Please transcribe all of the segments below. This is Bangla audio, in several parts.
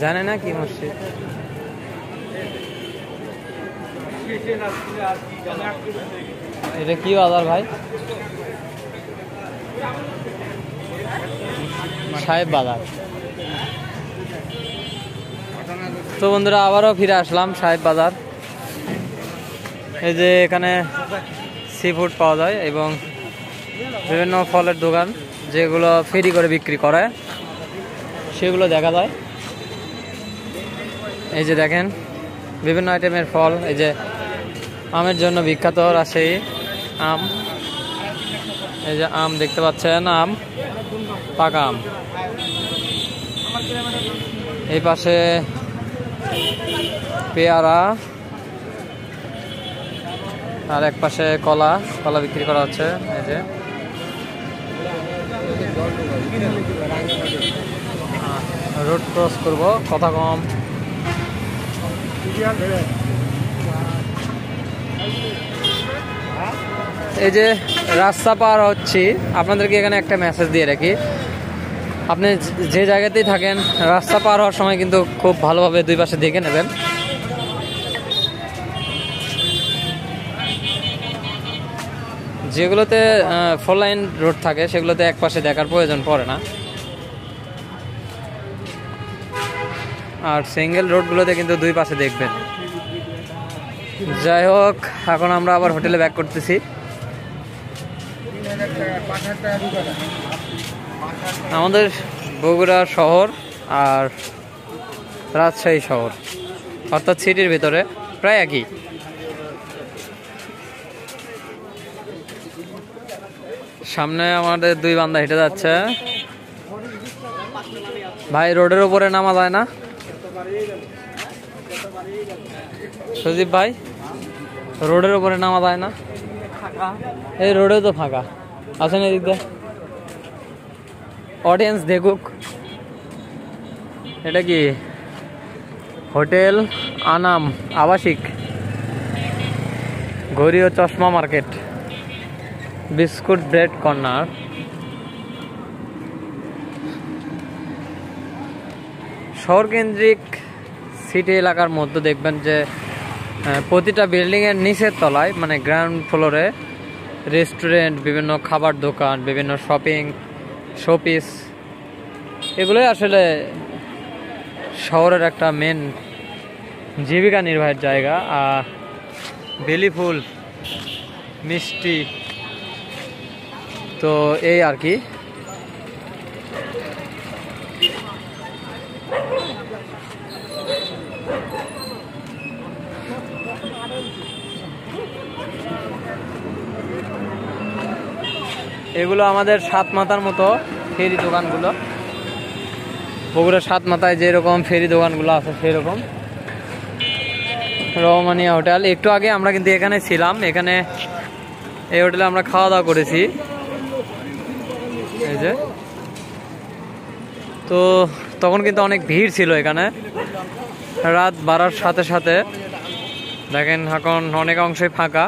জানে না কি মসজিদ। এটা কি বাজার ভাই? সাহেব বাজার। তো বন্ধুরা আবারও ফিরে আসলাম সাহেব বাজার। এই যে এখানে সি ফুড পাওয়া যায় এবং বিভিন্ন ফলের দোকান যেগুলো ফেরি করে বিক্রি করে সেগুলো দেখা যায়। এই যে দেখেন বিভিন্ন আইটেমের ফল। এই যে আমের জন্য বিখ্যাত রাজশাহী আম। এই যে আম দেখতে পাচ্ছেন, আম, পাকা আম। এই পাশে পেয়ারা, আর এক পাশে কলা বিক্রি করা হচ্ছে। এই যে রোড ক্রস করব, কথা কম। এই যে রাস্তা পার হচ্ছি, আপনাদেরকে এখানে একটা মেসেজ দিয়ে রাখি, আপনি যে জায়গাতেই থাকেন রাস্তা পার হওয়ার সময় কিন্তু খুব ভালোভাবে দুই পাশে দেখে নেবেন। যেগুলোতে ফোর লাইন রোড থাকে সেগুলোতে এক পাশে দেখার প্রয়োজন পড়ে না, আর সিঙ্গেল রোডগুলোতে কিন্তু দুই পাশে দেখবেন। যাই হোক, এখন আমরা আবার হোটেলে ব্যাক করতেছি। আমাদের বগুড়া শহর আর রাজশাহী শহর অর্থাৎ সিটির ভিতরে প্রায় একই। সামনে আমাদের দুই বান্দা হেঁটে যাচ্ছে। ভাই রোডের উপরে নামা যায় না? সজীব ভাই, রোডের উপরে নামা যায় না? এই রোডে তো ফাঁকা আসেন, এদিক দিয়ে অডিয়েন্স দেখুক। এটা কি হোটেল আনাম আবাসিক, ঘড়ি ও চশমা মার্কেট, বিস্কুট ব্রেড কর্নার। শহরকেন্দ্রিক সিটি এলাকার মধ্যে দেখবেন যে প্রতিটা বিল্ডিংয়ের নিচের তলায় মানে গ্রাউন্ড ফ্লোরে রেস্টুরেন্ট, বিভিন্ন খাবার দোকান, বিভিন্ন শপিং শোপিস, এগুলোই আসলে শহরের একটা মেন জীবিকা নির্বাহের জায়গা। আর বেলি ফুল, মিষ্টি, তো এই আর কি। এগুলো আমাদের সাত মাথার মতো ফেরি দোকানগুলো, বগুড়া সাত মাথায় যেরকম ফেরি দোকানগুলো আছে সেরকম। রহমানিয়া হোটেল, একটু আগে আমরা কিন্তু এখানে ছিলাম, এখানে এই হোটেলে আমরা খাওয়া দাওয়া করেছি। এই যে তো তখন কিন্তু অনেক ভিড় ছিল এখানে, রাত বাড়ার সাথে সাথে দেখেন এখন অনেক অংশই ফাঁকা।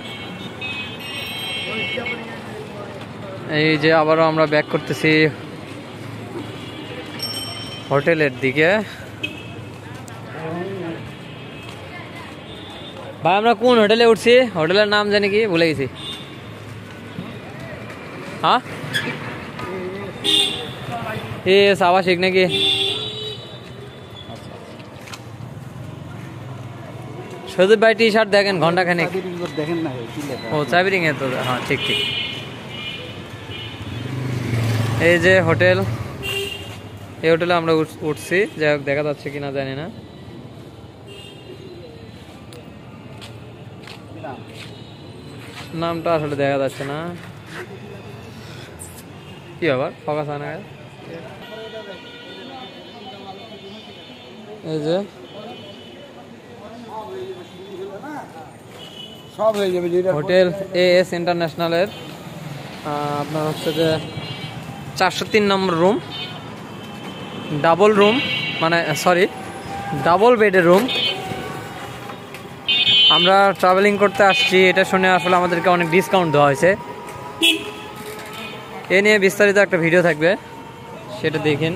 এই যে আবারও আমরা ব্যাক করতেছি হোটেলের দিকে। ভাই আমরা কোন হোটেলে উঠছি? হোটেলের নাম জানি কি, ভুলে গেছি। হ্যাঁ আবাসিক নাকি? সজীব ভাই টি শার্ট দেখেন ঘন্টা খানিক দেখেন না, ও চাবিরিং এ তো, হ্যাঁ ঠিক ঠিক। এই যে হোটেল, এই হোটেলে আমরা উঠছি, যাই হোক দেখা যাচ্ছে কিনা জানি না। নামটা আসলে দেখা যাচ্ছে না, কি আবার ফোকাস হয় না। এই যে সব হয়ে যাবে হোটেল AS ইন্টারন্যাশনালের আপনার হচ্ছে যে 403 নম্বর রুম, ডাবল রুম, মানে সরি ডাবল বেডের রুম। আমরা ট্রাভেলিং করতে আসছি এটা শুনে আসলে আমাদেরকে অনেক ডিসকাউন্ট দেওয়া হয়েছে। এ নিয়ে বিস্তারিত একটা ভিডিও থাকবে, সেটা দেখেন।